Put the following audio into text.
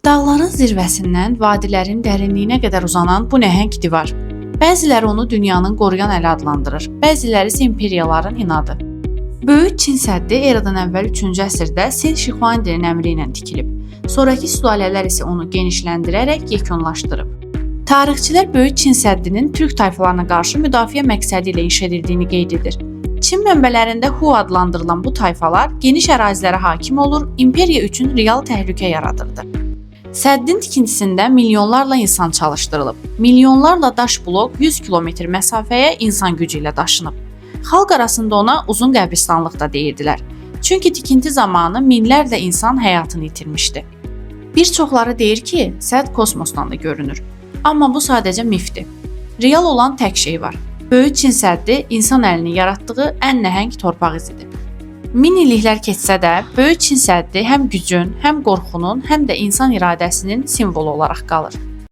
Dağların zirvəsindən vadilərin dərinliyinə qədər uzanan bu nəhəng divar. Bəziləri onu dünyanın qoruyan əli adlandırır, bəziləri isə imperiyaların inadı. Böyük Çin səddi eradan əvvəl 3-cü əsrdə Sen Şixuandinin əmri ilə tikilib. Sonrakı sülalələr isə onu genişləndirərək yekunlaşdırıb. Tarixçilər Böyük Çin səddinin türk tayfalarına qarşı müdafiə məqsədi ilə inşa edildiyini qeyd edir. Çin mənbələrində Hu adlandırılan bu tayfalar geniş ərazilərə hakim olur, imperiya üçün real təhlükə yaradırdı. Səddin tikintisində milyonlarla insan çalışdırılıb. Milyonlarla daş blok 100 kilometr məsafəyə insan gücü ilə daşınıb. Xalq arasında ona uzun qəbristanlıq da deyirdilər. Çünki tikinti zamanı minlərlə insan həyatını itirmişdi. Bir çoxları deyir ki, sədd kosmosdan da görünür. Amma bu sadəcə mifdir. Real olan tək şey var. Böyük Çin səddi insan əlinin yaratdığı ən nəhəng torpaq izidir. Min illiklər keçsə də, Böyük Çin səddi həm gücün, həm qorxunun, həm də insan iradəsinin simvolu olaraq qalır.